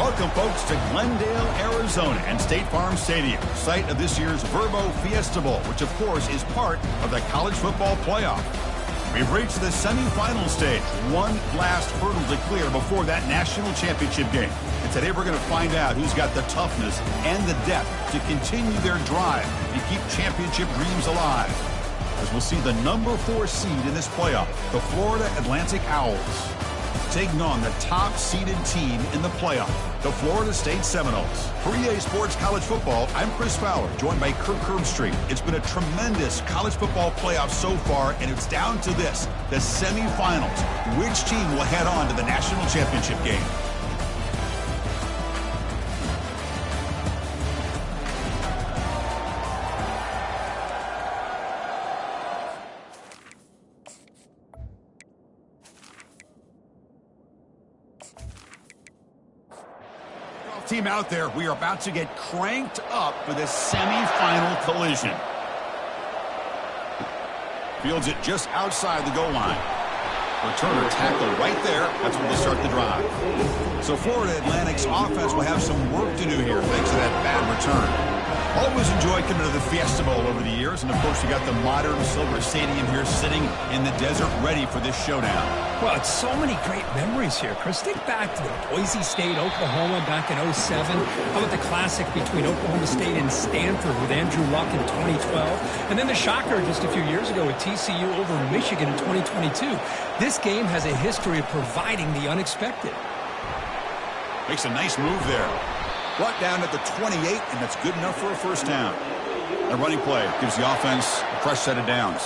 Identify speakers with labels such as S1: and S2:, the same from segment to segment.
S1: Welcome, folks, to Glendale, Arizona and State Farm Stadium, site of this year's Verbo Fiesta Bowl, which, of course, is part of the college football playoff. We've reached the semifinal stage, one last hurdle to clear before that national championship game. And today we're going to find out who's got the toughness and the depth to continue their drive and keep championship dreams alive. As we'll see the number 4 seed in this playoff, the Florida Atlantic Owls, taking on the top-seeded team in the playoff, the Florida State Seminoles. For EA Sports College Football, I'm Chris Fowler, joined by Kirk Herbstreit. It's been a tremendous college football playoff so far, and it's down to this, the semifinals. Which team will head on to the national championship game? Team out there, we are about to get cranked up for this semifinal collision. Fields it just outside the goal line. Returner tackle right there. That's where they start the drive. So Florida Atlantic's offense will have some work to do here thanks to that bad return. Always enjoyed coming to the Fiesta Bowl over the years. And, of course, you got the modern silver stadium here sitting in the desert ready for this showdown.
S2: Well, it's so many great memories here, Chris. Think back to the Boise State, Oklahoma back in 07. How about the classic between Oklahoma State and Stanford with Andrew Luck in 2012? And then the shocker just a few years ago with TCU over Michigan in 2022. This game has a history of providing the unexpected.
S1: Makes a nice move there. Brought down at the 28, and that's good enough for a first down. A running play gives the offense a fresh set of downs.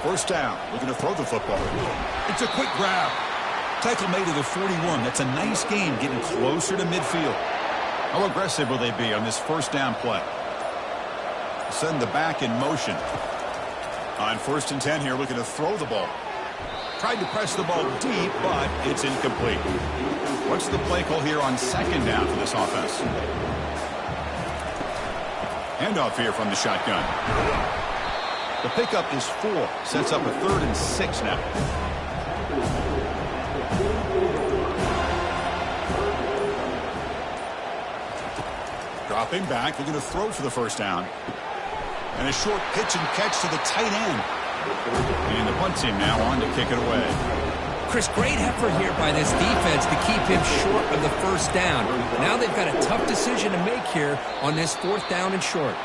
S1: First down, looking to throw the football. It's a quick grab. Tackle made to the 41. That's a nice gain, getting closer to midfield. How aggressive will they be on this first down play? Send the back in motion. On 1st and 10 here, looking to throw the ball. Tried to press the ball deep, but it's incomplete. What's the play call here on 2nd down for this offense? Handoff here from the shotgun. The pickup is 4. Sets up a 3rd and 6 now. Dropping back, looking to throw for the first down. And a short pitch and catch to the tight end. And the punt team now on to kick it away.
S2: Chris, great effort here by this defense to keep him short of the first down. Now they've got a tough decision to make here on this 4th down and short.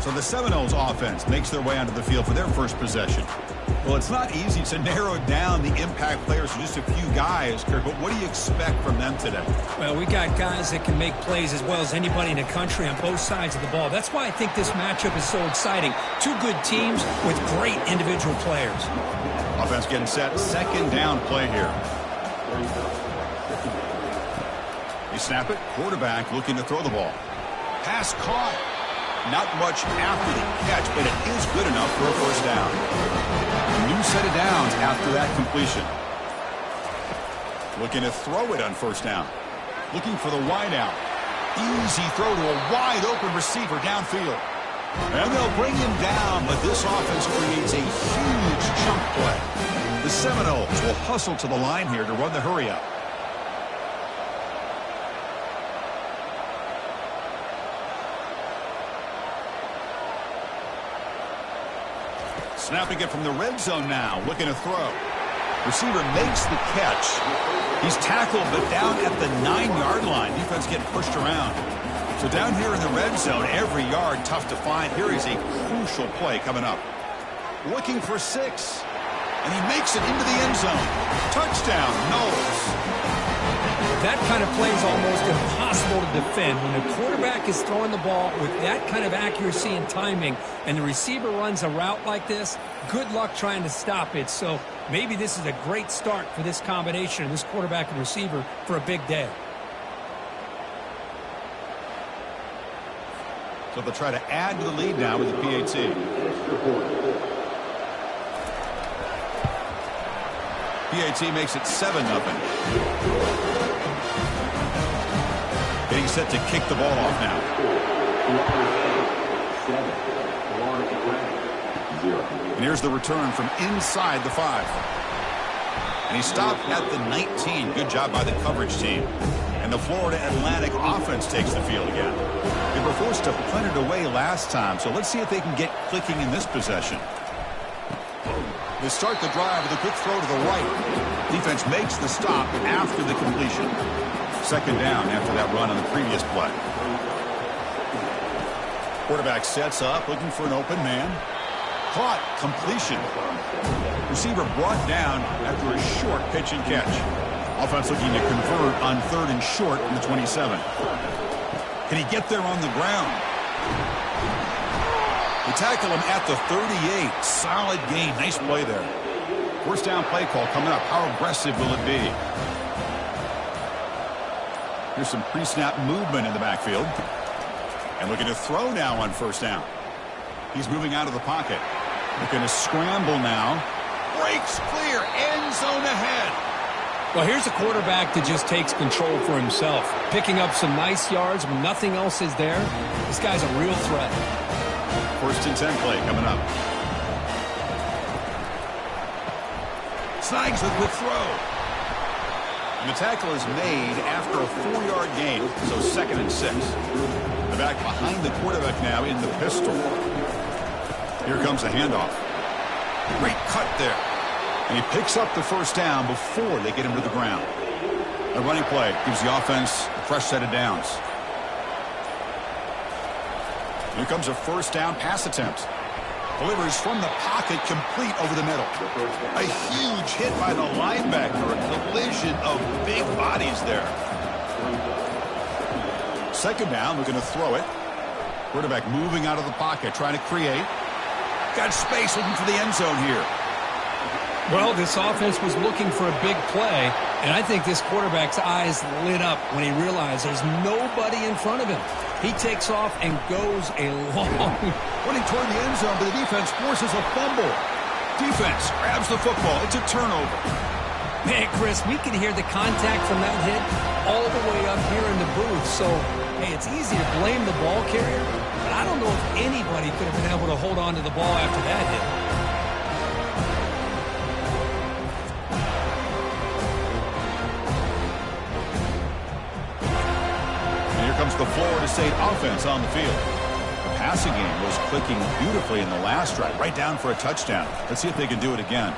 S1: So the Seminoles offense makes their way onto the field for their first possession. Well, it's not easy to narrow down the impact players to just a few guys, Kirk, but what do you expect from them today?
S2: Well, we got guys that can make plays as well as anybody in the country on both sides of the ball. That's why I think this matchup is so exciting. Two good teams with great individual players.
S1: Offense getting set. 2nd down play here. They snap it. Quarterback looking to throw the ball. Pass caught. Not much after the catch, but it is good enough for a first down. A new set of downs after that completion. Looking to throw it on 1st down. Looking for the wide out. Easy throw to a wide open receiver downfield. And they'll bring him down, but this offense creates a huge chunk play. The Seminoles will hustle to the line here to run the hurry up. Snapping it from the red zone now, looking to throw. Receiver makes the catch. He's tackled, but down at the 9-yard line. Defense getting pushed around. So down here in the red zone, every yard tough to find. Here is a crucial play coming up. Looking for 6. And he makes it into the end zone. Touchdown, Knowles.
S2: That kind of play is almost impossible to defend. When the quarterback is throwing the ball with that kind of accuracy and timing, and the receiver runs a route like this, good luck trying to stop it. So maybe this is a great start for this combination, this quarterback and receiver, for a big day.
S1: So they'll try to add to the lead now with the PAT. PAT makes it 7-0. Getting set to kick the ball off now. And here's the return from inside the 5. And he stopped at the 19. Good job by the coverage team. And the Florida Atlantic offense takes the field again. They were forced to punt it away last time, so let's see if they can get clicking in this possession. They start the drive with a quick throw to the right. Defense makes the stop after the completion. Second down after that run on the previous play. Quarterback sets up, looking for an open man. Caught, completion. Receiver brought down after a short pitch and catch. Offense looking to convert on 3rd and short from the 27. Can he get there on the ground? They tackle him at the 38. Solid gain. Nice play there. First down play call coming up. How aggressive will it be? Here's some pre-snap movement in the backfield. And looking to throw now on first down. He's moving out of the pocket. Looking to scramble now. Breaks clear. End zone ahead.
S2: Well, here's a quarterback that just takes control for himself. Picking up some nice yards when nothing else is there. This guy's a real threat.
S1: First and 10 play coming up. Snags a quick throw. And the tackle is made after a 4-yard gain, so 2nd and 6. The back behind the quarterback now in the pistol. Here comes the handoff. Great cut there. And he picks up the first down before they get him to the ground. A running play gives the offense a fresh set of downs. Here comes a first down pass attempt. Delivers from the pocket, complete over the middle. A huge hit by the linebacker. A collision of big bodies there. Second down, looking to throw it. Quarterback moving out of the pocket, trying to create. Got space, looking for the end zone here.
S2: Well, this offense was looking for a big play, and I think this quarterback's eyes lit up when he realized there's nobody in front of him. He takes off and goes a long
S1: running toward the end zone, but the defense forces a fumble. Defense grabs the football. It's a turnover.
S2: Man, Chris, we can hear the contact from that hit all the way up here in the booth. So, hey, it's easy to blame the ball carrier, but I don't know if anybody could have been able to hold on to the ball after that hit.
S1: Comes the Florida State offense on the field. The passing game was clicking beautifully in the last drive, right down for a touchdown. Let's see if they can do it again.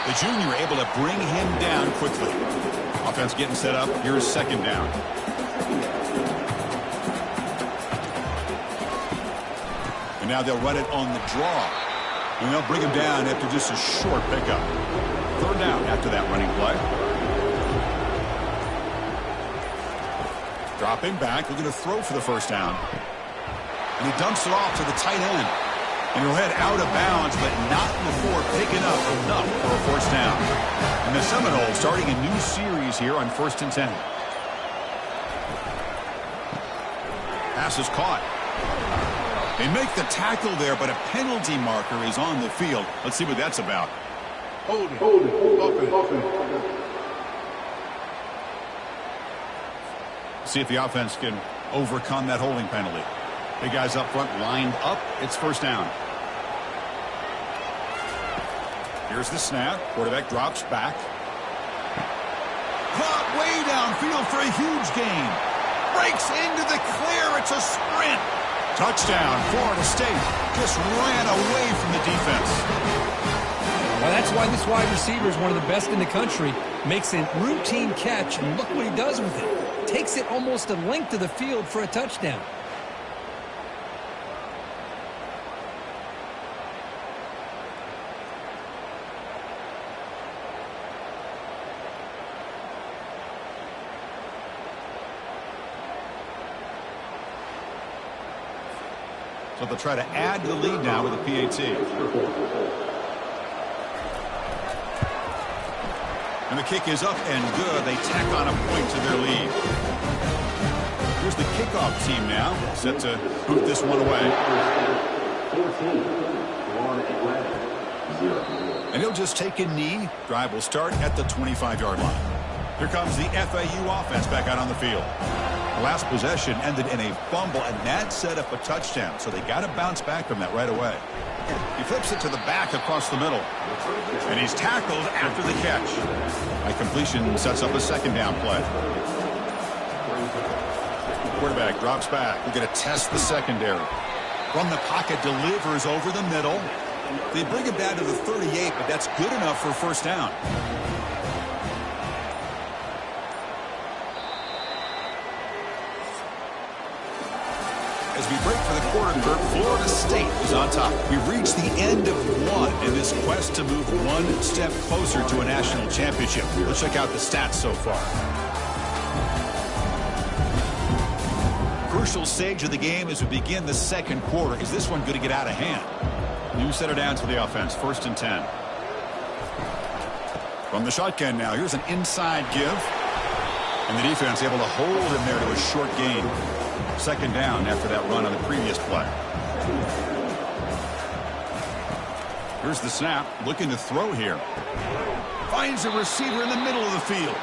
S1: The junior able to bring him down quickly. Offense getting set up. Here's second down. And now they'll run it on the draw. And they'll bring him down after just a short pickup. Third down after that running play. Dropping back, looking to throw for the first down. And he dumps it off to the tight end. And he'll head out of bounds, but not before picking up enough for a first down. And the Seminoles starting a new series here on 1st and 10. Pass is caught. They make the tackle there, but a penalty marker is on the field. Let's see what that's about.
S3: Hold it. Open.
S1: See if the offense can overcome that holding penalty. Big guys up front lined up. It's first down. Here's the snap. Quarterback drops back. Caught way downfield for a huge gain. Breaks into the clear. It's a sprint. Touchdown, Florida State. Just ran away from the defense.
S2: Well, that's why this wide receiver is one of the best in the country. Makes a routine catch, and look what he does with it. Takes it almost a length of the field for a touchdown.
S1: So they'll try to add to the lead now with a PAT. And the kick is up and good. They tack on a point to their lead. Here's the kickoff team now, set to boot this one away. And he'll just take a knee. Drive will start at the 25-yard line. Here comes the FAU offense back out on the field. The last possession ended in a fumble, and that set up a touchdown, so they got to bounce back from that right away. He flips it to the back across the middle, and he's tackled after the catch. That completion sets up a second down play. Quarterback drops back. We're going to test the secondary. From the pocket, delivers over the middle. They bring him down to the 38, but that's good enough for a first down. As we break for the quarter, Florida State is on top. We've reached the end of one in this quest to move one step closer to a national championship. Let's check out the stats so far. Crucial stage of the game as we begin the second quarter. Is this one going to get out of hand? New set of downs for the offense. 1st and 10. From the shotgun now. Here's an inside give. And the defense able to hold him there to a short gain. 2nd down after that run on the previous play. Here's the snap. Looking to throw here. Finds a receiver in the middle of the field.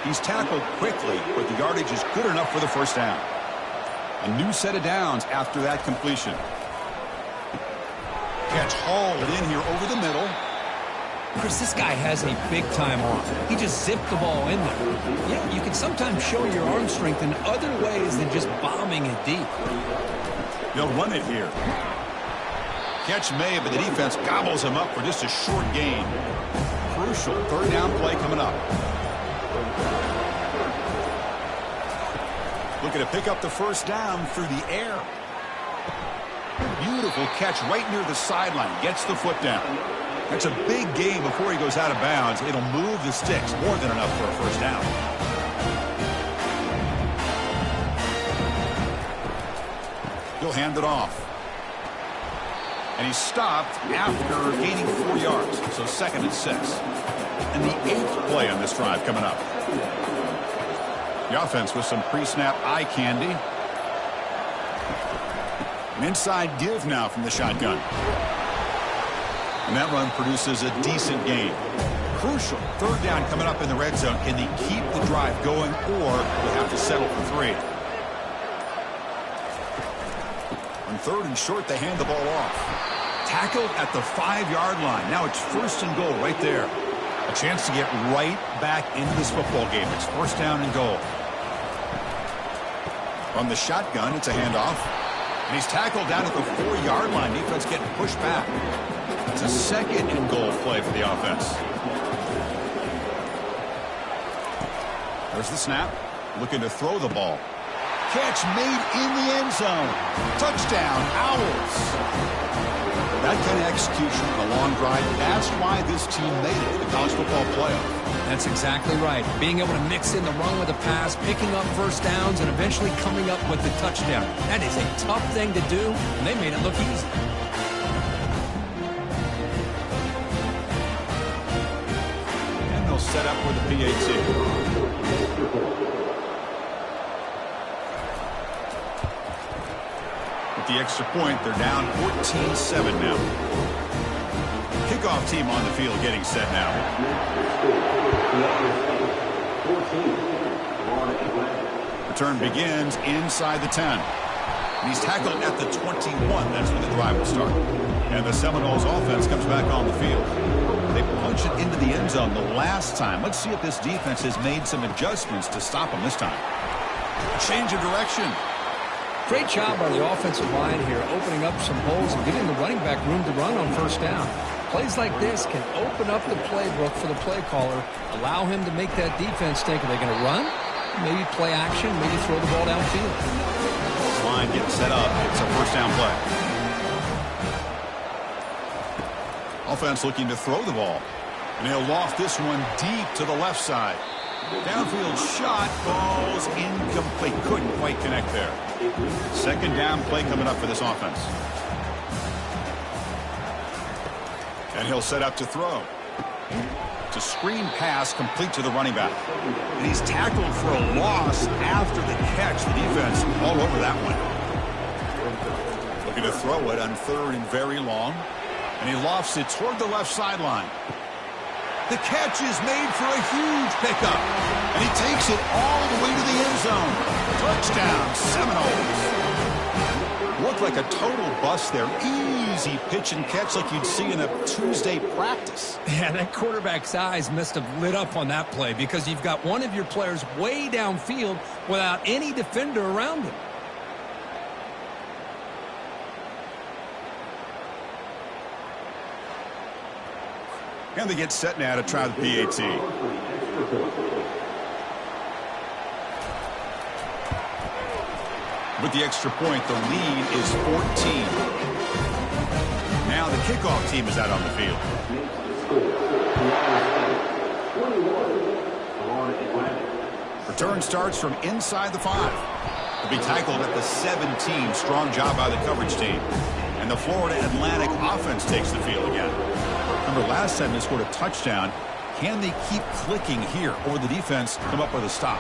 S1: He's tackled quickly, but the yardage is good enough for the first down. A new set of downs after that completion. Catch hauled in here over the middle.
S2: Chris, this guy has a big-time arm. He just zipped the ball in there. Yeah, you can sometimes show your arm strength in other ways than just bombing it deep.
S1: They'll run it here. Catch made, but the defense gobbles him up for just a short gain. Crucial 3rd down play coming up. Looking to pick up the first down through the air. Beautiful catch right near the sideline. Gets the foot down. That's a big gain before he goes out of bounds. It'll move the sticks. More than enough for a first down. He'll hand it off. And he's stopped after gaining 4 yards. So 2nd and 6. And the 8th play on this drive coming up. The offense with some pre-snap eye candy. An inside give now from the shotgun. And that run produces a decent gain. Crucial 3rd down coming up in the red zone. Can they keep the drive going, or will have to settle for 3? On 3rd and short, they hand the ball off. Tackled at the 5-yard line. Now it's 1st and goal right there. A chance to get right back into this football game. It's 1st down and goal. From the shotgun, it's a handoff. And he's tackled down at the 4-yard line. Defense getting pushed back. It's a 2nd and goal play for the offense. There's the snap. Looking to throw the ball. Catch made in the end zone. Touchdown, Owls. That kind of execution on a long drive, that's why this team made it to the college football playoff.
S2: That's exactly right. Being able to mix in the run with the pass, picking up first downs, and eventually coming up with the touchdown. That is a tough thing to do, and they made it look easy.
S1: And they'll set up with the PAT. With the extra point, they're down 14-7 now. Kickoff team on the field getting set now. Return begins inside the 10. And he's tackled at the 21. That's when the drive will start. And the Seminoles offense comes back on the field. They punch it into the end zone the last time. Let's see if this defense has made some adjustments to stop them this time. A change of direction.
S2: Great job by the offensive line here, opening up some holes and giving the running back room to run on 1st down. Plays like this can open up the playbook for the play caller, allow him to make that defense think, are they going to run? Maybe play action, maybe throw the ball downfield.
S1: Line getting set up. It's a 1st down play. Offense looking to throw the ball. And he'll loft this one deep to the left side. Downfield shot falls incomplete. Couldn't quite connect there. 2nd down play coming up for this offense. And he'll set up to throw. It's a screen pass complete to the running back. And he's tackled for a loss after the catch. The defense all over that one. Looking to throw it on 3rd and very long. And he lofts it toward the left sideline. The catch is made for a huge pickup. And he takes it all the way to the end zone. Touchdown, Seminoles. Looked like a total bust there. Easy pitch and catch like you'd see in a Tuesday practice.
S2: Yeah, that quarterback's eyes must have lit up on that play because you've got one of your players way downfield without any defender around him.
S1: And they get set now to try the PAT. With the extra point, the lead is 14. Now the kickoff team is out on the field. Return starts from inside the 5. They'll be tackled at the 17. Strong job by the coverage team. And the Florida Atlantic offense takes the field again. Remember, last time they scored a touchdown. Can they keep clicking here, or will the defense come up with a stop?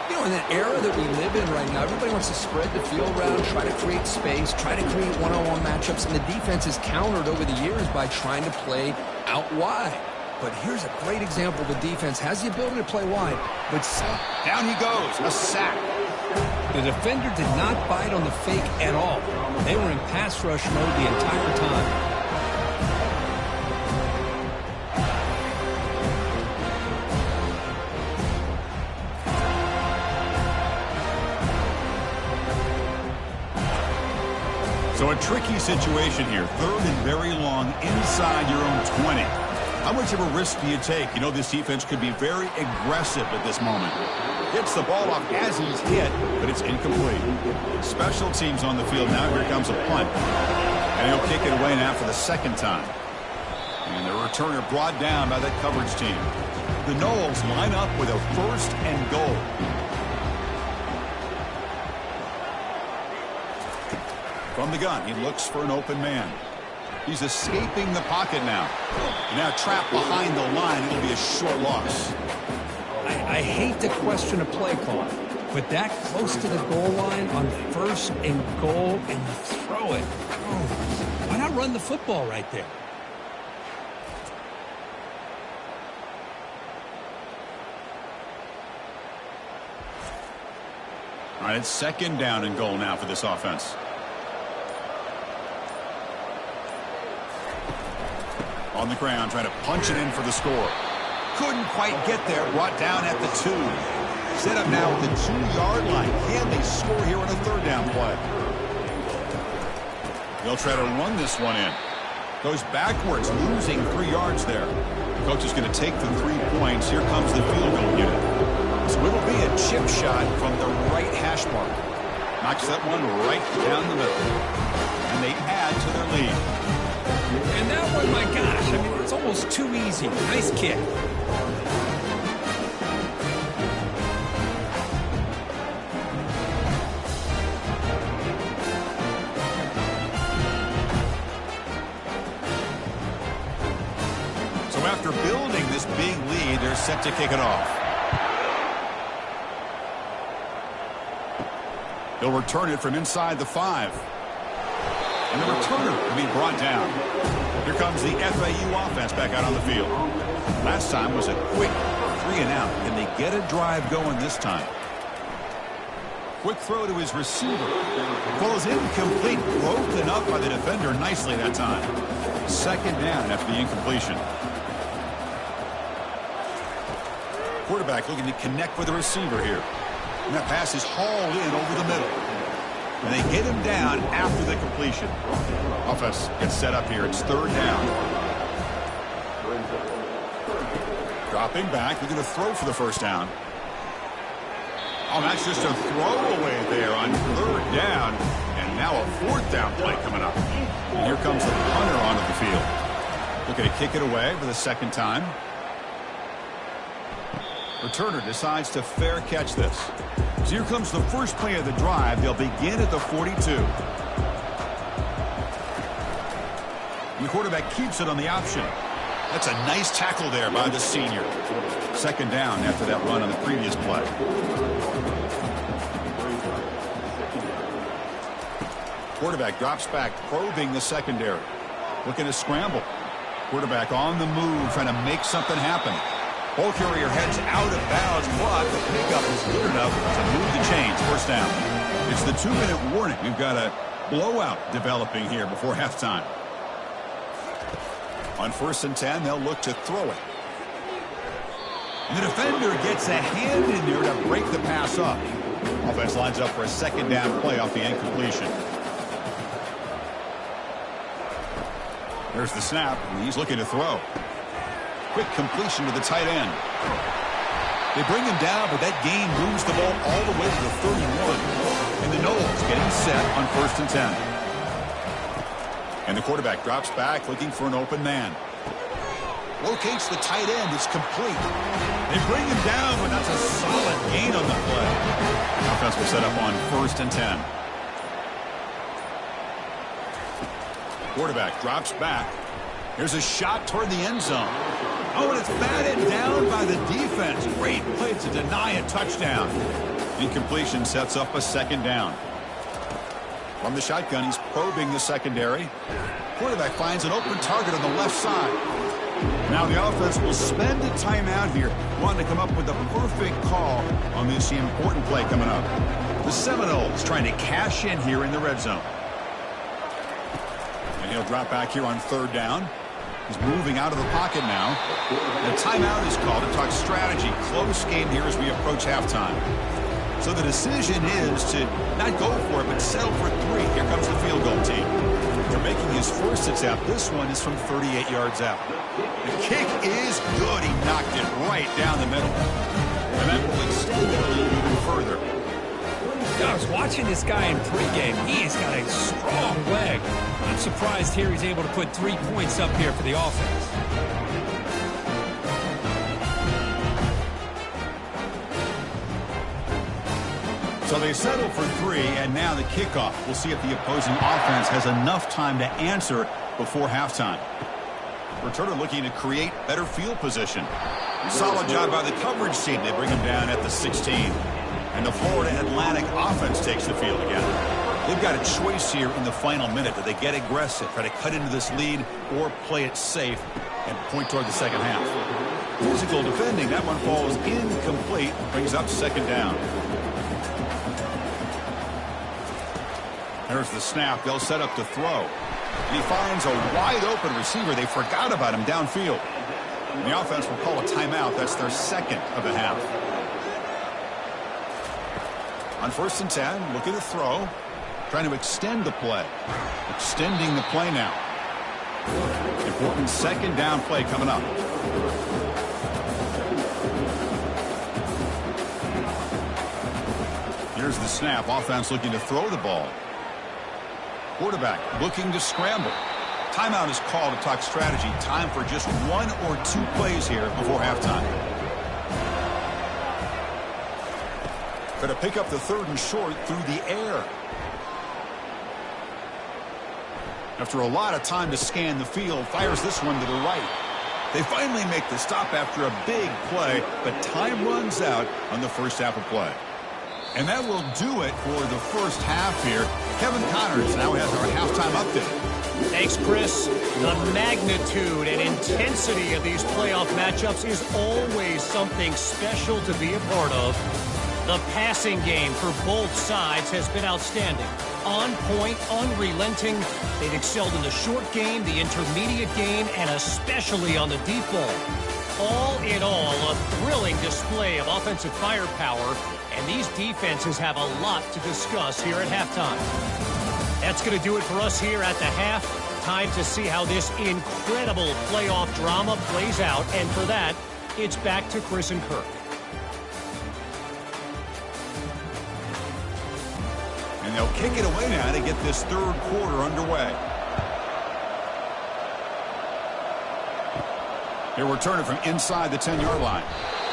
S2: You know, in the era that we live in right now, everybody wants to spread the field around, try to create space, try to create one-on-one matchups, and the defense is countered over the years by trying to play out wide. But here's a great example. The defense has the ability to play wide, but
S1: down he goes, a sack.
S2: The defender did not bite on the fake at all. They were in pass rush mode the entire time.
S1: So a tricky situation here. 3rd and very long inside your own 20. How much of a risk do you take? You know, this defense could be very aggressive at this moment. Gets the ball off as he's hit, but it's incomplete. Special teams on the field now. Here comes a punt. And he'll kick it away now for the 2nd time. And the returner brought down by that coverage team. The Noles line up with a 1st and goal. From the gun, he looks for an open man. He's escaping the pocket now. Now trapped behind the line. It'll be a short loss.
S2: I hate to question a play call, but that close to the goal line on 1st and goal, and you throw it. Oh, why not run the football right there?
S1: All right, it's 2nd down and goal now for this offense. On the ground, trying to punch it in for the score. Couldn't quite get there. Brought down at the 2. Set up now at the 2-yard line. Can they score here on a 3rd down play? They'll try to run this one in. Goes backwards, losing 3 yards there. Coach is going to take the 3 points. Here comes the field goal unit. So it'll be a chip shot from the right hash mark. Knocks that one right down the middle. And they add to their lead.
S2: And that one, my gosh, I mean, it's almost too easy. Nice kick.
S1: So after building this big lead, they're set to kick it off. They'll return it from inside the 5. And the returner will be brought down. Here comes the FAU offense back out on the field. Last time was a quick 3 and out. Can they get a drive going this time? Quick throw to his receiver. Falls incomplete. Broken up by the defender nicely that time. 2nd down after the incompletion. Quarterback looking to connect with the receiver here. And that pass is hauled in over the middle. And they get him down after the completion. Offense gets set up here. It's 3rd down. Dropping back. They're going to throw for the 1st down. Oh, that's just a throwaway there on 3rd down. And now a 4th down play coming up. And here comes the punter onto the field. Looking to kick it away for the 2nd time. Returner decides to fair catch this. So here comes the first play of the drive. They'll begin at the 42. And the quarterback keeps it on the option. That's a nice tackle there by the senior. 2nd down after that run on the previous play. Quarterback drops back, probing the secondary. Looking to scramble. Quarterback on the move, trying to make something happen. Ball carrier heads out of bounds, but the pickup is good enough to move the chains. First down. It's the 2-minute warning. We've got a blowout developing here before halftime. On 1st and 10, they'll look to throw it. And the defender gets a hand in there to break the pass up. Offense lines up for a 2nd down play off the incompletion. There's the snap, and he's looking to throw. Quick completion to the tight end. They bring him down, but that gain moves the ball all the way to the 31. And the Noles getting set on 1st and 10. And the quarterback drops back, looking for an open man. Locates the tight end. It's complete. They bring him down, but that's a solid gain on the play. Offense will set up on 1st and 10. Quarterback drops back. Here's a shot toward the end zone. Oh, and it's batted down by the defense. Great play to deny a touchdown. Incompletion sets up a 2nd down. From the shotgun, he's probing the secondary. Quarterback finds an open target on the left side. Now the offense will spend a timeout here, wanting to come up with a perfect call on this important play coming up. The Seminoles trying to cash in here in the red zone. And he'll drop back here on 3rd down. He's moving out of the pocket now. The timeout is called to talk strategy. Close game here as we approach halftime. So the decision is to not go for it, but settle for 3. Here comes the field goal team. They're making his first attempt. This one is from 38 yards out. The kick is good. He knocked it right down the middle. And that will extend the lead even further.
S2: I was watching this guy in pregame. He has got a strong leg. I'm surprised here he's able to put 3 points up here for the offense.
S1: So they settle for 3, and now the kickoff. We'll see if the opposing offense has enough time to answer before halftime. Returner looking to create better field position. Solid job by the coverage team. They bring him down at the 16. And the Florida Atlantic offense takes the field again. They've got a choice here in the final minute. Do they get aggressive, try to cut into this lead, or play it safe and point toward the second half? Physical defending. That one falls incomplete. Brings up 2nd down. There's the snap. They'll set up to throw. And he finds a wide-open receiver. They forgot about him downfield. And the offense will call a timeout. That's their 2nd of the half. On 1st and 10, looking to throw. Trying to extend the play. Extending the play now. Important 2nd down play coming up. Here's the snap. Offense looking to throw the ball. Quarterback looking to scramble. Timeout is called to talk strategy. Time for just 1 or 2 plays here before halftime. Going to pick up the 3rd and short through the air. After a lot of time to scan the field, fires this one to the right. They finally make the stop after a big play, but time runs out on the first half of play. And that will do it for the first half here. Kevin Connors now has our halftime update.
S4: Thanks, Chris. The magnitude and intensity of these playoff matchups is always something special to be a part of. The passing game for both sides has been outstanding. On point, unrelenting. They've excelled in the short game, the intermediate game, and especially on the deep ball. All in all, a thrilling display of offensive firepower, and these defenses have a lot to discuss here at halftime. That's going to do it for us here at the half. Time to see how this incredible playoff drama plays out, and for that, it's back to Chris and Kirk.
S1: And they'll kick it away now to get this 3rd quarter underway. He'll return it from inside the 10-yard line.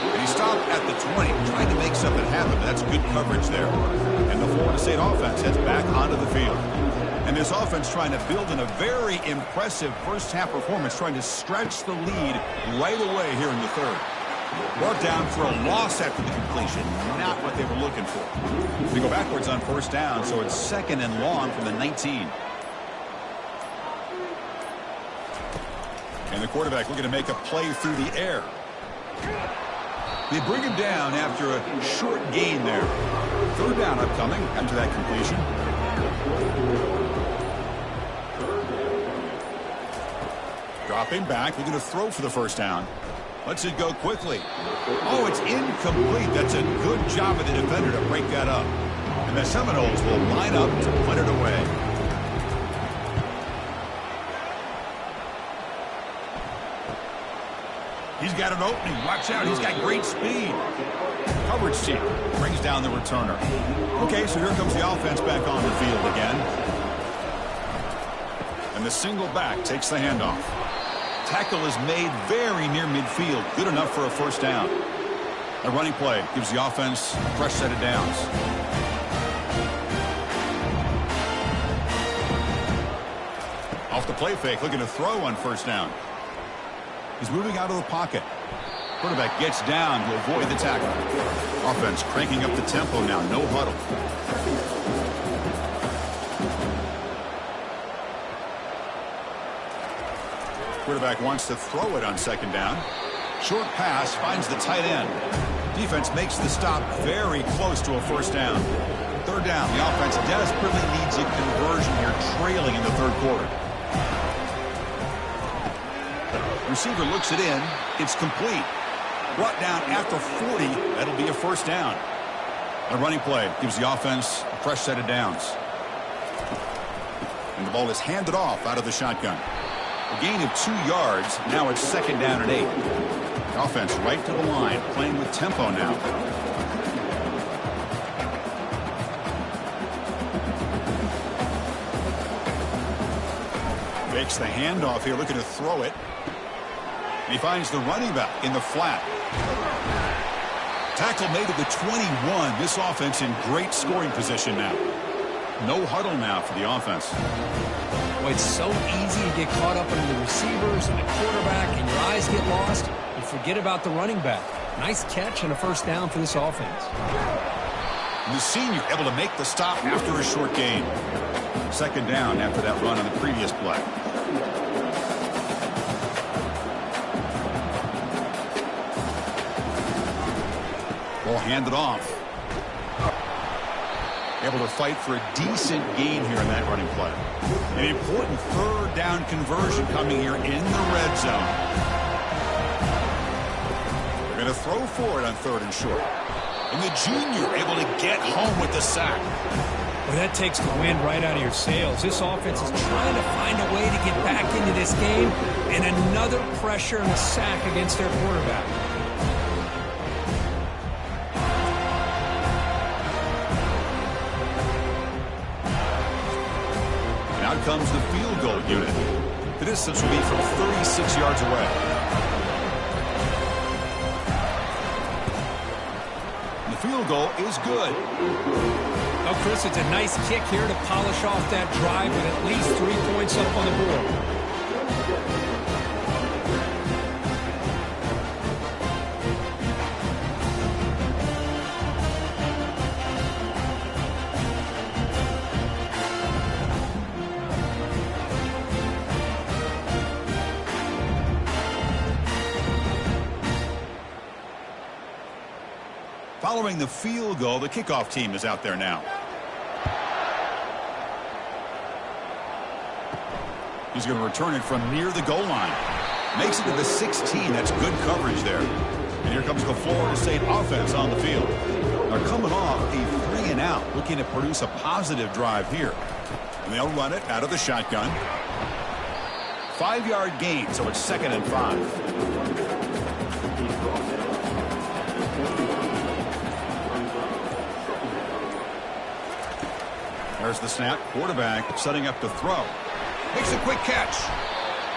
S1: And he stopped at the 20, trying to make something happen, but that's good coverage there. And the Florida State offense heads back onto the field. And this offense trying to build in a very impressive first-half performance, trying to stretch the lead right away here in the 3rd. Brought down for a loss after the completion. Not what they were looking for. They go backwards on 1st down, so it's 2nd and long from the 19. And the quarterback looking to make a play through the air. They bring him down after a short gain there. Third down upcoming after that completion. Dropping back, looking to throw for the first down. Lets it go quickly. Oh, it's incomplete. That's a good job of the defender to break that up. And the Seminoles will line up to punt it away. He's got an opening. Watch out. He's got great speed. Coverage team brings down the returner. Okay, so here comes the offense back on the field again. And the single back takes the handoff. Tackle is made very near midfield. Good enough for a first down. A running play gives the offense a fresh set of downs. Off the play fake, looking to throw on first down. He's moving out of the pocket. Quarterback gets down to avoid the tackle. Offense cranking up the tempo now. No huddle. Quarterback wants to throw it on second down. Short pass finds the tight end. Defense makes the stop very close to a first down. Third down. The offense desperately needs a conversion here, trailing in the third quarter. Receiver looks it in. It's complete. Brought down after 40. That'll be a first down. A running play gives the offense a fresh set of downs. And the ball is handed off out of the shotgun. A gain of 2 yards. Now it's second down and 8. The offense right to the line, playing with tempo now. Makes the handoff here, looking to throw it. And he finds the running back in the flat. Tackle made at the 21. This offense in great scoring position now. No huddle now for the offense.
S2: Boy, it's so easy to get caught up under the receivers and the quarterback, and your eyes get lost. You forget about the running back. Nice catch and a first down for this offense.
S1: And the senior able to make the stop after a short gain. Second down after that run on the previous play. Ball handed off. Able to fight for a decent gain here in that running play. An important third down conversion coming here in the red zone. They're going to throw for it on third and short. And the junior able to get home with the sack.
S2: Well, that takes the wind right out of your sails. This offense is trying to find a way to get back into this game. And another pressure and a sack against their quarterback.
S1: Comes the field goal unit. The distance will be from 36 yards away. And the field goal is good.
S2: Oh, Chris, it's a nice kick here to polish off that drive with at least 3 points up on the board. Following the field goal, the kickoff team is out there now. He's going to return it from near the goal line. Makes it to the 16. That's good coverage there. And here comes the Florida State offense on the field. They're coming off a 3 and out, looking to produce a positive drive here. And they'll run it out of the shotgun. 5-yard gain, so it's second and 5. There's the snap. Quarterback setting up to throw. Makes a quick catch.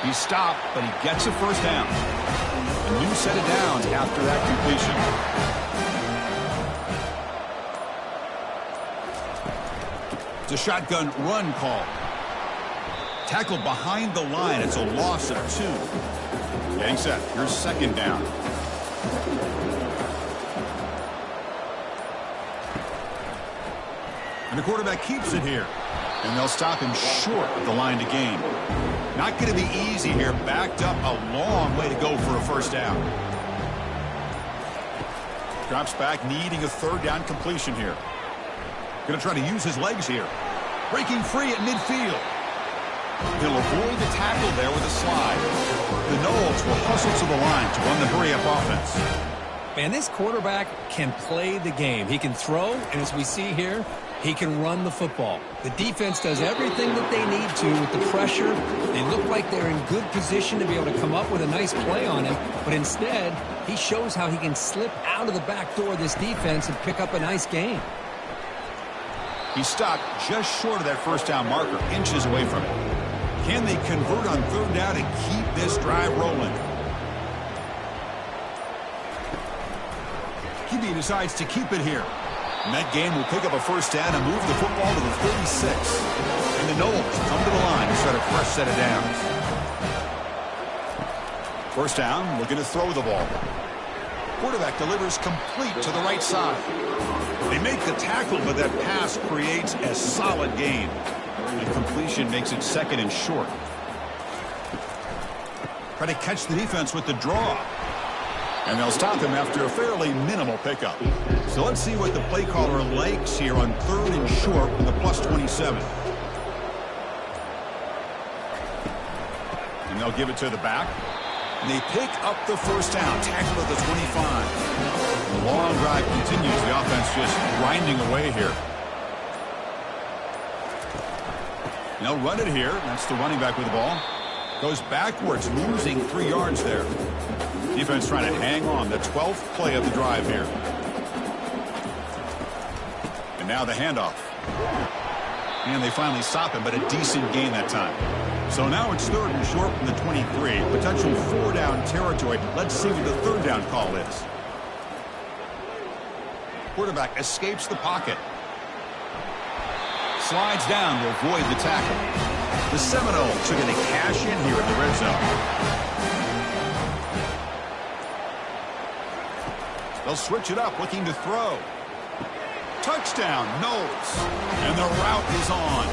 S2: He's stopped, but he gets a first down. A new set of downs after that completion. It's a shotgun run call. Tackle behind the line. It's a loss of 2. Getting set. Here's second down. And the quarterback keeps it here. And they'll stop him short of the line to gain.
S1: Not going to be easy here. Backed up a long way to go for a first down. Drops back, needing a third down completion here. Going to try to use his legs here. Breaking free at midfield. He'll avoid the tackle there with a slide. The Noles will hustle to the line to run the hurry-up offense.
S2: Man, this quarterback can play the game. He can throw, and as we see here, he can run the football. The defense does everything that they need to with the pressure. They look like they're in good position to be able to come up with a nice play on him, but instead, he shows how he can slip out of the back door of this defense and pick up a nice gain.
S1: He stopped just short of that first down marker, inches away from it. Can they convert on third down and keep this drive rolling? QB decides to keep it here. And that game will pick up a first down and move the football to the 36. And the Noles come to the line to start a fresh set of downs. First down, looking to throw the ball. Quarterback delivers complete to the right side. They make the tackle, but that pass creates a solid gain. And completion makes it second and short. Try to catch the defense with the draw. And they'll stop him after a fairly minimal pickup. So let's see what the play caller likes here on third and short with the +27. And they'll give it to the back. And they pick up the first down, tackle at the 25. The long drive continues. The offense just grinding away here. And they'll run it here. That's the running back with the ball. Goes backwards, losing 3 yards there. Defense trying to hang on. The 12th play of the drive here. And now the handoff. And they finally stop him, but a decent gain that time. So now it's third and short from the 23. Potential 4-down territory. Let's see what the third down call is. Quarterback escapes the pocket. Slides down to avoid the tackle. The Seminoles are going to cash in here in the red zone. They'll switch it up, looking to throw. Touchdown, Noles. And the route is on.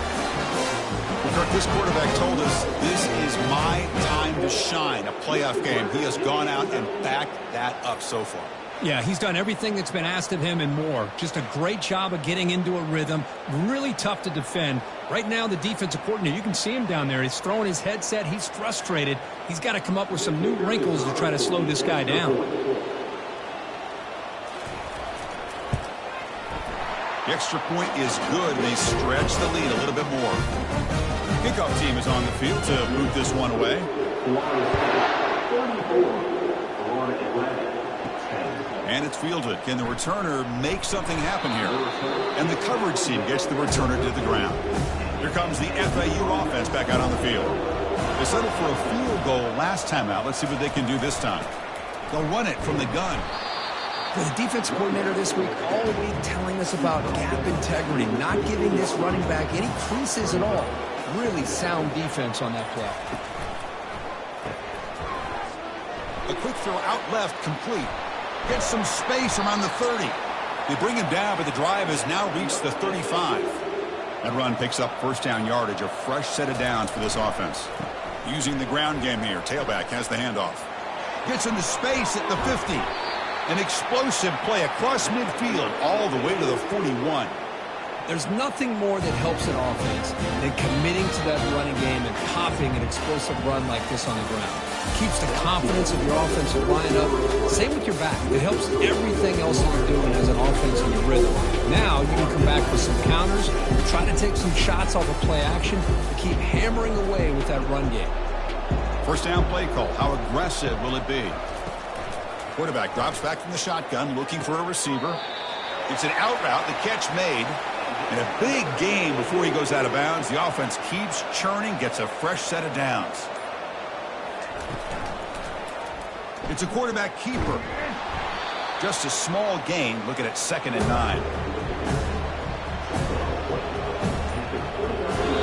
S1: Kirk, this quarterback told us this is my time to shine, a playoff game. He has gone out and backed that up so far.
S2: Yeah, he's done everything that's been asked of him and more. Just a great job of getting into a rhythm. Really tough to defend. Right now, the defensive coordinator, you can see him down there. He's throwing his headset. He's frustrated. He's got to come up with some new wrinkles to try to slow this guy down.
S1: The extra point is good. They stretch the lead a little bit more. Kickoff team is on the field to move this one away. And it's fielded. Can the returner make something happen here? And the coverage team gets the returner to the ground. Here comes the FAU offense back out on the field. They settled for a field goal last time out. Let's see what they can do this time. They'll run it from the gun.
S2: The defensive coordinator this week all week telling us about gap integrity, not giving this running back any creases at all. Really sound defense on that play.
S1: A quick throw out left, complete. Gets some space around the 30. They bring him down, but the drive has now reached the 35. That run picks up first down yardage, a fresh set of downs for this offense. Using the ground game here, tailback has the handoff. Gets into space at the 50. An explosive play across midfield all the way to the 41.
S2: There's nothing more that helps an offense than committing to that running game and popping an explosive run like this on the ground. It keeps the confidence of your offensive line up. Same with your back. It helps everything else that you're doing as an offense in your rhythm. Now you can come back with some counters, try to take some shots off of play action, to keep hammering away with that run game.
S1: First down play call. How aggressive will it be? Quarterback drops back from the shotgun, looking for a receiver. It's an out route, the catch made. And a big gain before he goes out of bounds. The offense keeps churning, gets a fresh set of downs. It's a quarterback keeper. Just a small gain, looking at 2nd and 9.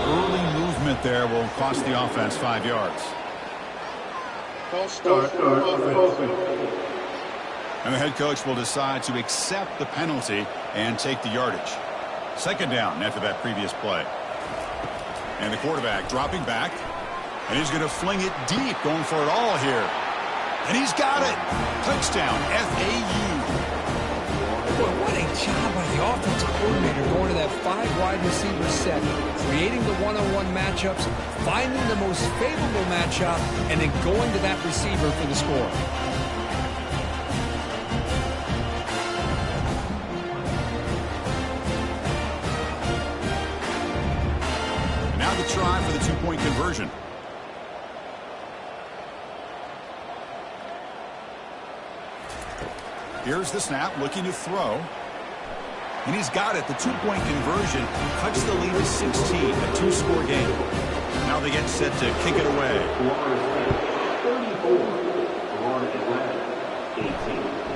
S1: Early movement there will cost the offense 5 yards. And the head coach will decide to accept the penalty and take the yardage. 2nd down after that previous play. And the quarterback dropping back. And he's going to fling it deep, going for it all here. And he's got it. Touchdown, FAU.
S2: Boy, what a job by the offensive coordinator going to that 5-wide receiver set, creating the one-on-one matchups, finding the most favorable matchup, and then going to that receiver for the score.
S1: Now the try for the two-point conversion. Here's the snap, looking to throw. And he's got it. The two-point conversion cuts the lead to 16, a two-score game. Now they get set to kick it away.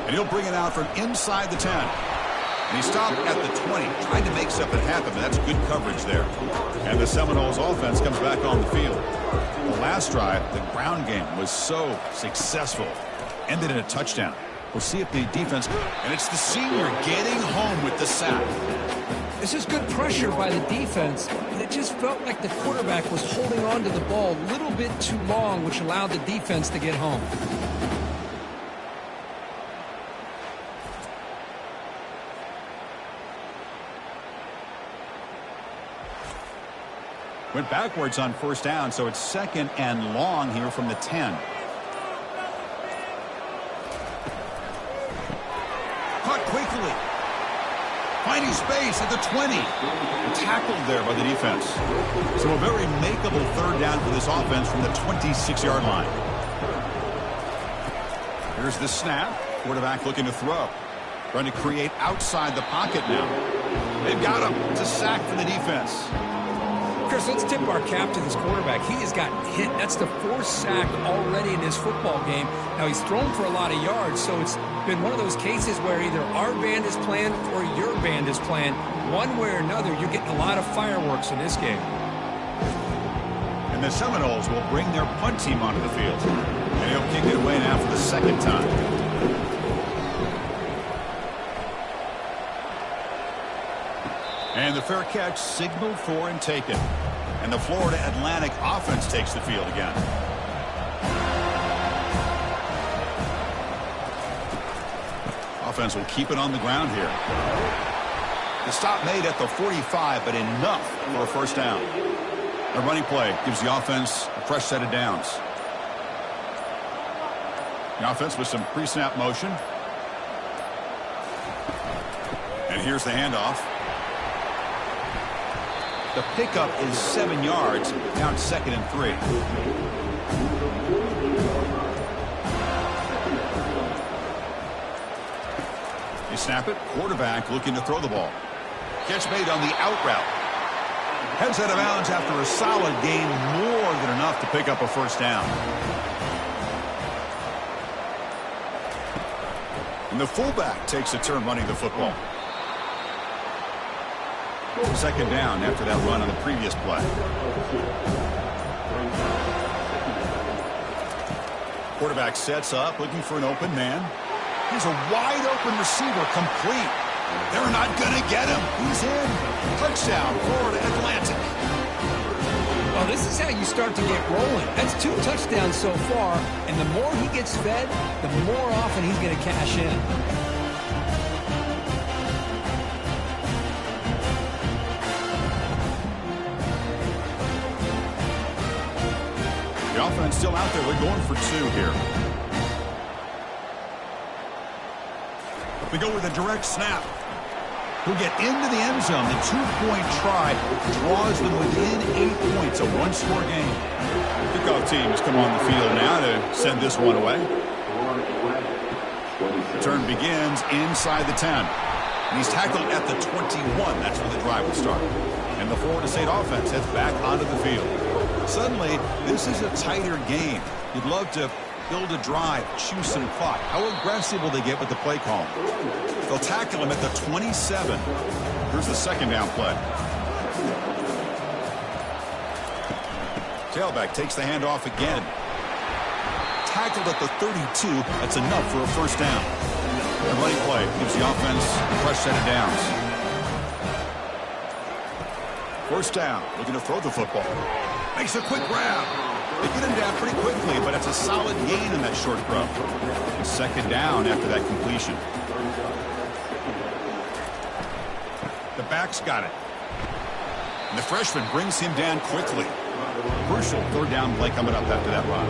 S1: And he'll bring it out from inside the 10. And he stopped at the 20, trying to make something happen, but that's good coverage there. And the Seminoles offense comes back on the field. The last drive, the ground game was so successful. Ended in a touchdown. We'll see if the defense, and it's the senior getting home with the sack.
S2: This is good pressure by the defense, and it just felt like the quarterback was holding on to the ball a little bit too long, which allowed the defense to get home.
S1: Went backwards on first down, so it's second and long here from the 10. Caught quickly. Finding space at the 20. Tackled there by the defense. So a very makeable third down for this offense from the 26-yard line. Here's the snap. Quarterback looking to throw. Trying to create outside the pocket now. They've got him. It's a sack for the defense.
S2: Chris, let's tip our cap to this quarterback. He has gotten hit. That's the 4th sack already in this football game. Now, he's thrown for a lot of yards, so it's been one of those cases where either our band is playing or your band is playing. One way or another, you're getting a lot of fireworks in this game.
S1: And the Seminoles will bring their punt team onto the field. And he'll kick it away now for the second time. And the fair catch signaled for and taken. And the Florida Atlantic offense takes the field again. Offense will keep it on the ground here. The stop made at the 45, but enough for a first down. A running play gives the offense a fresh set of downs. The offense with some pre-snap motion. And here's the handoff. The pickup is 7 yards. Now it's 2nd and 3. You snap it. Quarterback looking to throw the ball. Catch made on the out route. Heads out of bounds after a solid gain, more than enough to pick up a first down. And the fullback takes a turn running the football. 2nd down after that run on the previous play. Quarterback sets up, looking for an open man. He's a wide open receiver, complete. They're not going to get him. He's in. Touchdown, Florida Atlantic.
S2: Well, this is how you start to get rolling. That's 2 touchdowns so far, and the more he gets fed, the more often he's going to cash in.
S1: The offense still out there. They're going for 2 here. We go with a direct snap. He'll get into the end zone. The 2-point try draws them within 8 points, a 1-score game. Kickoff team has come on the field now to send this one away. The turn begins inside the 10. And he's tackled at the 21. That's where the drive will start. And the Florida State offense heads back onto the field. Suddenly, this is a tighter game. You'd love to build a drive, choose some clock. How aggressive will they get with the play call? They'll tackle him at the 27. Here's the 2nd down play. Tailback takes the handoff again. Tackled at the 32. That's enough for a first down. The running play gives the offense a fresh set of downs. First down, looking to throw the football. Makes a quick grab. They get him down pretty quickly, but it's a solid gain in that short throw. And second down after that completion. The back's got it. And the freshman brings him down quickly. Crucial third down play coming up after that run.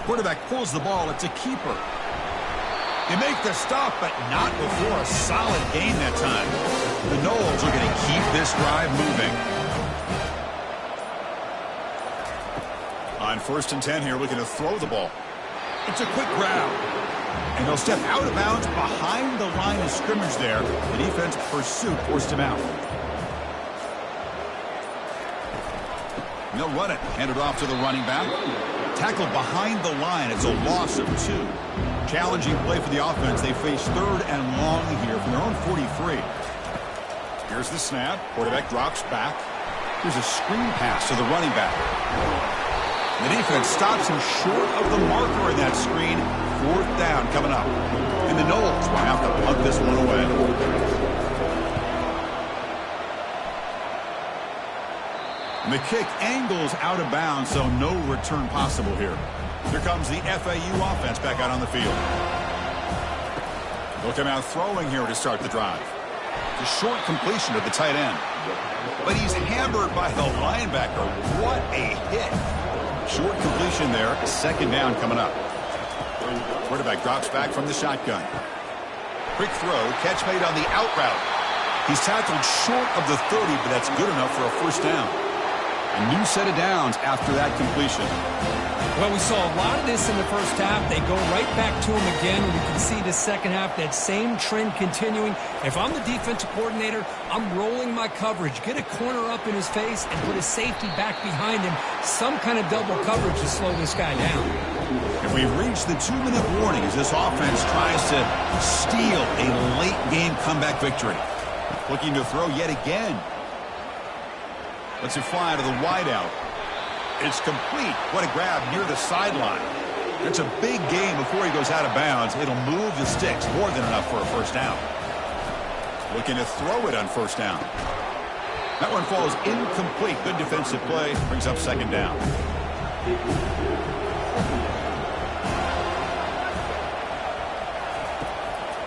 S1: Quarterback pulls the ball. It's a keeper. They make the stop, but not before a solid gain that time. The Noles are going to keep this drive moving. On 1st and 10 here, looking to throw the ball. It's a quick grab. And he'll step out of bounds behind the line of scrimmage there. The defense pursuit forced him out. And they'll run it. Hand it off to the running back. Tackled behind the line. It's a loss of 2. Challenging play for the offense. They face 3rd and long here from their own 43. Here's the snap. Quarterback drops back. Here's a screen pass to the running back. The defense stops him short of the marker in that screen. 4th down coming up. And the Noles will have to punt this one away. And the kick angles out of bounds, so no return possible here. Here comes the FAU offense back out on the field. They'll come out throwing here to start the drive. The short completion of the tight end. But he's hammered by the linebacker. What a hit. Short completion there. 2nd down coming up. Quarterback drops back from the shotgun. Quick throw. Catch made on the out route. He's tackled short of the 30, but that's good enough for a 1st down. A new set of downs after that completion.
S2: Well, we saw a lot of this in the first half. They go right back to him again. We can see the second half, that same trend continuing. If I'm the defensive coordinator, I'm rolling my coverage. Get a corner up in his face and put a safety back behind him. Some kind of double coverage to slow this guy down.
S1: And we've reached the 2-minute warning as this offense tries to steal a late-game comeback victory. Looking to throw yet again. Lets it fly to the wideout. It's complete. What a grab near the sideline. It's a big gain before he goes out of bounds. It'll move the sticks more than enough for a 1st down. Looking to throw it on 1st down. That one falls incomplete. Good defensive play. Brings up 2nd down.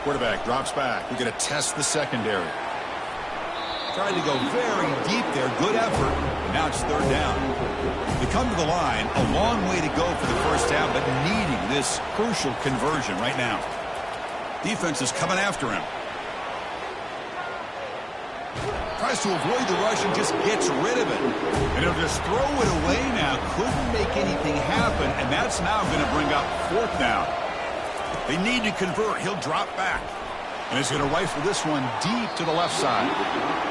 S1: Quarterback drops back. We're going to test the secondary. Tried to go very deep there. Good effort. Now it's 3rd down. They come to the line. A long way to go for the 1st down, but needing this crucial conversion right now. Defense is coming after him. Tries to avoid the rush and just gets rid of it. And he'll just throw it away now. Couldn't make anything happen, and that's now going to bring up 4th down. They need to convert. He'll drop back. And he's going to rifle this one deep to the left side.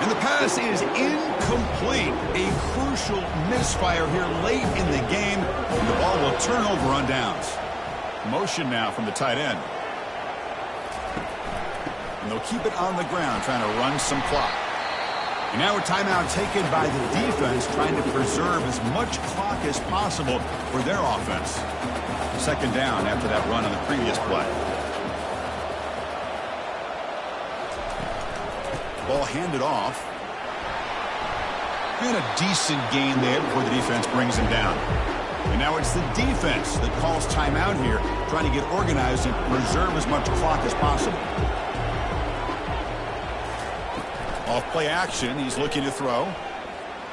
S1: And the pass is incomplete. A crucial misfire here late in the game. And the ball will turn over on downs. Motion now from the tight end. And they'll keep it on the ground, trying to run some clock. And now a timeout taken by the defense, trying to preserve as much clock as possible for their offense. 2nd down after that run on the previous play. Ball handed off. And a decent gain there before the defense brings him down. And now it's the defense that calls timeout here, trying to get organized and preserve as much clock as possible. Off play action, he's looking to throw.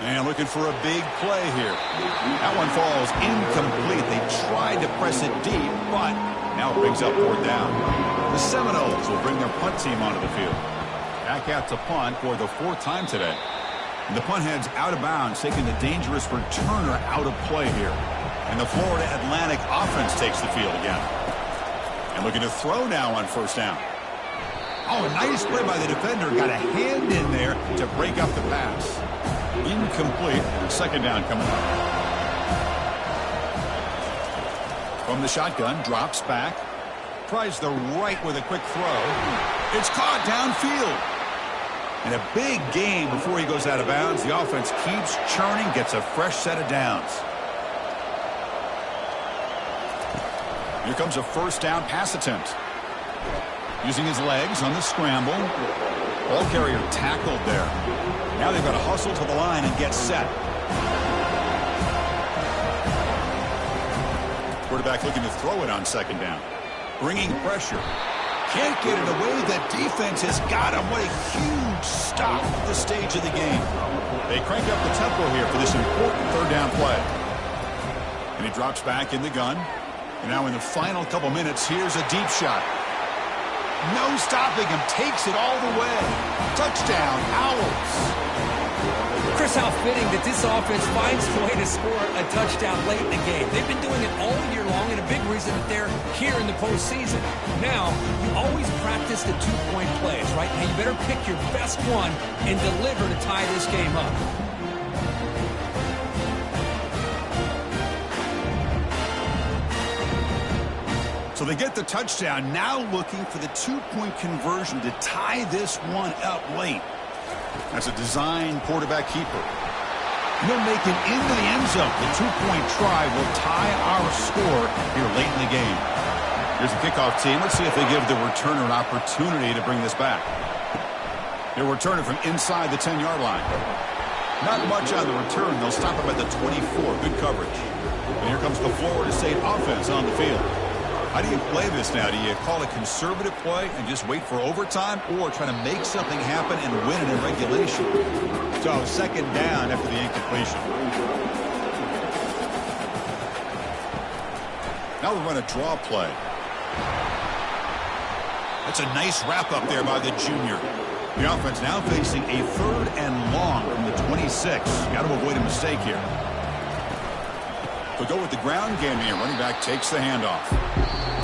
S1: And looking for a big play here. That one falls incomplete. They tried to press it deep, but now it brings up 4th down. The Seminoles will bring their punt team onto the field. Back out to punt for the 4th time today. And the punt heads out of bounds, taking the dangerous returner out of play here. And the Florida Atlantic offense takes the field again. And looking to throw now on 1st down. Oh, a nice play by the defender. Got a hand in there to break up the pass. Incomplete. 2nd down coming up. From the shotgun, drops back. Tries the right with a quick throw. It's caught downfield. And a big gain before he goes out of bounds. The offense keeps churning, gets a fresh set of downs. Here comes a 1st down pass attempt. Using his legs on the scramble. Ball carrier tackled there. Now they've got to hustle to the line and get set. Quarterback looking to throw it on second down. Bringing pressure. Can't get it away. The defense has got him. What a huge stop at this stage of the game. They crank up the tempo here for this important third down play. And he drops back in the gun. And now in the final couple minutes, here's a deep shot. No stopping him. Takes it all the way. Touchdown, Owls.
S2: Chris, how fitting that this offense finds a way to score a touchdown late in the game. They've been doing it all year long, and a big reason that they're here in the postseason. Now, you always practice the two-point plays, right? Now, you better pick your best one and deliver to tie this game up.
S1: So they get the touchdown, now looking for the two-point conversion to tie this one up late. That's a design quarterback keeper. He'll make it into the end zone. The two-point try will tie our score here late in the game. Here's the kickoff team. Let's see if they give the returner an opportunity to bring this back. They'll return it from inside the 10-yard line. Not much on the return. They'll stop him at the 24. Good coverage. And here comes the Florida State offense on the field. How do you play this now? Do you call a conservative play and just wait for overtime, or try to make something happen and win it in regulation? So second down after the incompletion. Now we run a draw play. That's a nice wrap up there by the junior. The offense now facing a third and long from the 26. Got to avoid a mistake here. They'll go with the ground game here. Running back takes the handoff.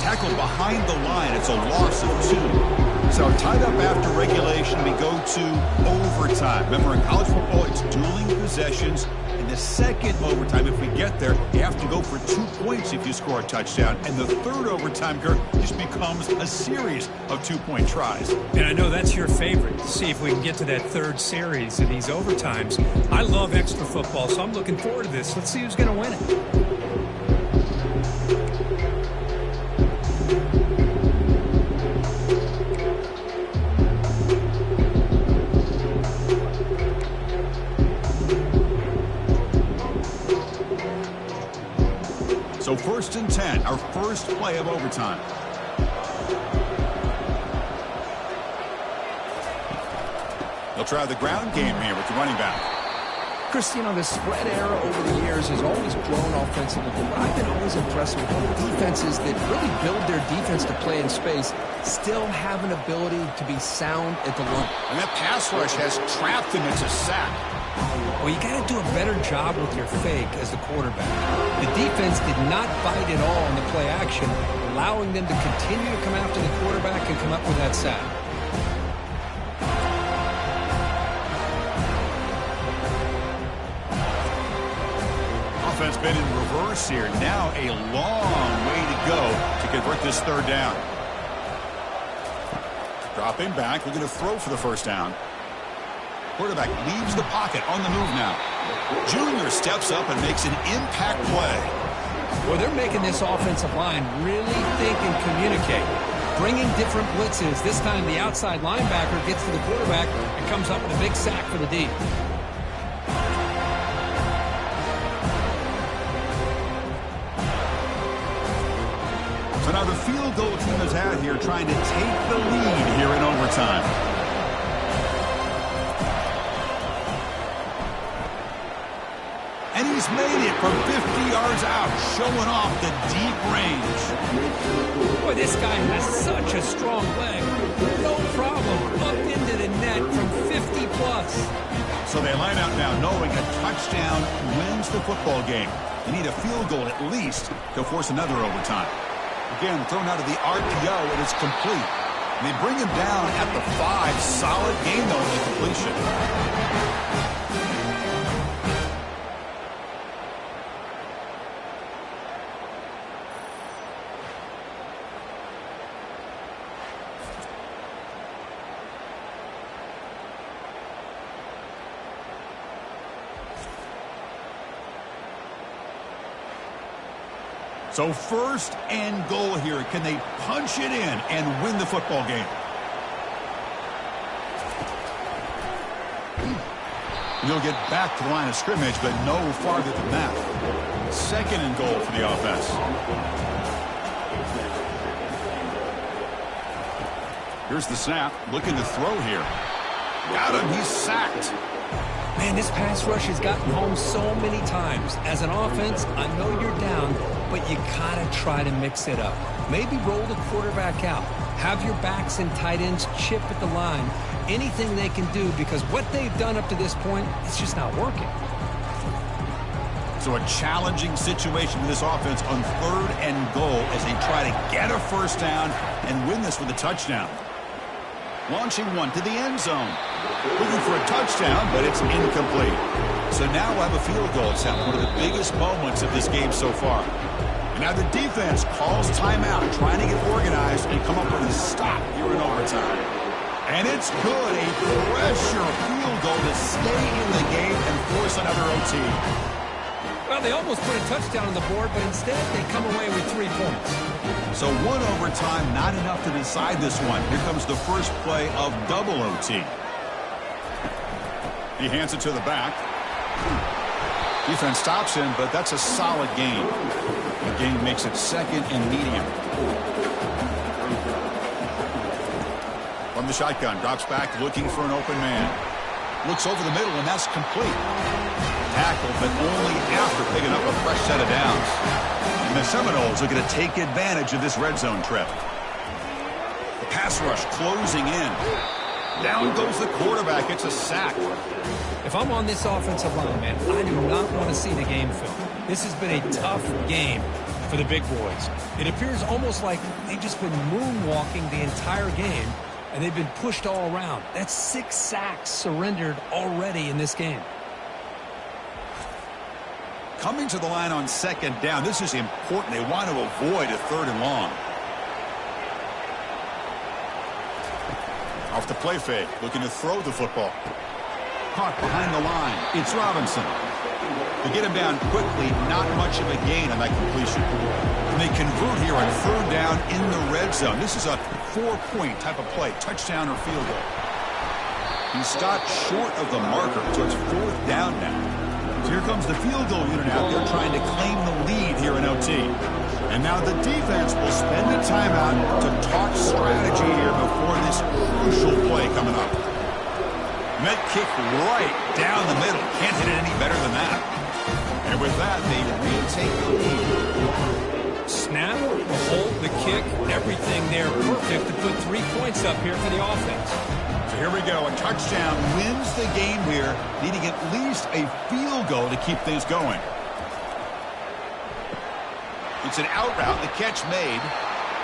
S1: Tackled behind the line. It's a loss of 2. So tied up after regulation, we go to overtime. Remember, in college football, it's dueling possessions. In the second overtime, if we get there, you have to go for 2 points if you score a touchdown. And the third overtime, Kurt, just becomes a series of 2-point tries.
S2: And I know that's your favorite, to see if we can get to that third series of these overtimes. I love extra football, so I'm looking forward to this. Let's see who's going to win it.
S1: So 1st and 10, our first play of overtime. They'll try the ground game here with the running back.
S5: Chris, you know, the spread era over the years has always grown offensively, but I've been always impressed with defenses that really build their defense to play in space, still have an ability to be sound at the line.
S1: And that pass rush has trapped him into sack.
S2: Well, you got to do a better job with your fake as the quarterback. The defense did not bite at all in the play action, allowing them to continue to come after the quarterback and come up with that sack.
S1: Offense been in reverse here. Now a long way to go to convert this third down. Dropping back, looking to throw for the first down. Quarterback leaves the pocket on the move now. Junior steps up and makes an impact play.
S2: Well, they're making this offensive line really think and communicate. Bringing different blitzes. This time the outside linebacker gets to the quarterback and comes up with a big sack for the D.
S1: So now the field goal team is out here trying to take the lead here in overtime. And he's made it from 50 yards out, showing off the deep range.
S2: Boy, this guy has such a strong leg. No problem. Up into the net from 50 plus.
S1: So they line out now knowing a touchdown wins the football game. They need a field goal at least to force another overtime. Again, thrown out of the RPO, and it's complete. And they bring him down at the 5. Solid game, though, in the completion. So 1st and goal here. Can they punch it in and win the football game? he'll get back to the line of scrimmage, but no farther than that. 2nd and goal for the offense. Here's the snap. Looking to throw here. Got him. He's sacked.
S2: Man, this pass rush has gotten home so many times. As an offense, I know you're down, but you gotta try to mix it up. Maybe roll the quarterback out. Have your backs and tight ends chip at the line. Anything they can do, because what they've done up to this point, it's just not working.
S1: So a challenging situation for this offense on 3rd and goal as they try to get a first down and win this with a touchdown. Launching one to the end zone. Looking for a touchdown, but it's incomplete. So now we'll have a field goal attempt, one of the biggest moments of this game so far. And now the defense calls timeout, trying to get organized and come up with a stop here in overtime. And it's good, a pressure field goal to stay in the game and force another OT.
S2: Well, they almost put a touchdown on the board, but instead they come away with 3 points.
S1: So 1 overtime, not enough to decide this one. Here comes the first play of double OT. He hands it to the back. Defense stops him, but that's a solid gain. The gain makes it 2nd and medium. From the shotgun, drops back looking for an open man. Looks over the middle, and that's complete. Tackle, but only after picking up a fresh set of downs. And the Seminoles are going to take advantage of this red zone trip. The pass rush closing in. Down goes the quarterback. It's a sack.
S2: If I'm on this offensive line, man, I do not want to see the game film. This has been a tough game for the big boys. It appears almost like they've just been moonwalking the entire game, and they've been pushed all around. That's 6 sacks surrendered already in this game.
S1: Coming to the line on 2nd down, this is important. They want to avoid a 3rd and long. Off the play fake, looking to throw the football. Caught behind the line. It's Robinson. They get him down quickly, not much of a gain on that completion. And they convert here on 3rd down in the red zone. This is a 4-point type of play, touchdown or field goal. He stopped short of the marker, so it's 4th down now. So here comes the field goal unit out there trying to claim the lead here in OT. And now the defense will spend a timeout to talk strategy here before this crucial play coming up. And that kick right down the middle. Can't hit it any better than that. And with that, they retake the lead.
S2: Snap, the hold, the kick, everything there perfect to put 3 points up here for the offense.
S1: So here we go. A touchdown wins the game here, needing at least a field goal to keep things going. It's an out route. The catch made.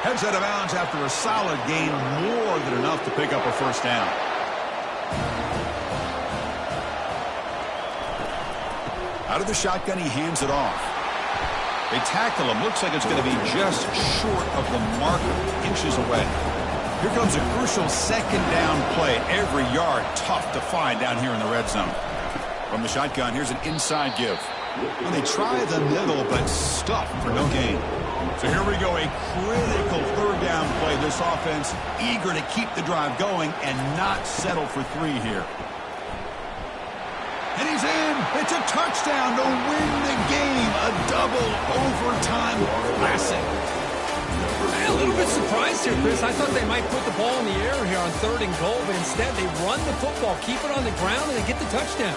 S1: Heads out of bounds after a solid gain, more than enough to pick up a first down. Out of the shotgun, he hands it off. They tackle him. Looks like it's going to be just short of the marker, inches away. Here comes a crucial 2nd down play. Every yard tough to find down here in the red zone. From the shotgun, here's an inside give. And they try the middle, but stuff for no gain. So here we go, a critical 3rd down play. This offense eager to keep the drive going and not settle for 3 here. And he's in. It's a touchdown to win the game. A double overtime classic.
S2: A little bit surprised here, Chris. I thought they might put the ball in the air here on 3rd and goal, but instead they run the football, keep it on the ground, and they get the touchdown.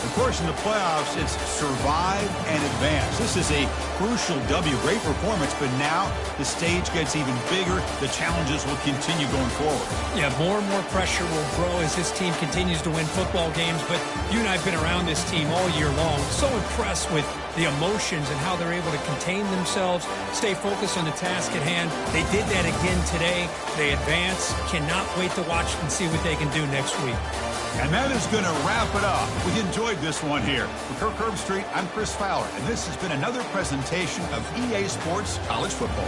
S1: Of course, in the playoffs, it's survive and advance. This is a crucial W. Great performance, but now the stage gets even bigger. The challenges will continue going forward.
S2: Yeah, more and more pressure will grow as this team continues to win football games, but you and I have been around this team all year long. So impressed with the emotions and how they're able to contain themselves, stay focused on the task at hand. They did that again today. They advance. Cannot wait to watch and see what they can do next week.
S1: And that is going to wrap it up. We enjoyed this one here. For Kirk Herbstreit, I'm Chris Fowler, and this has been another presentation of EA Sports College Football.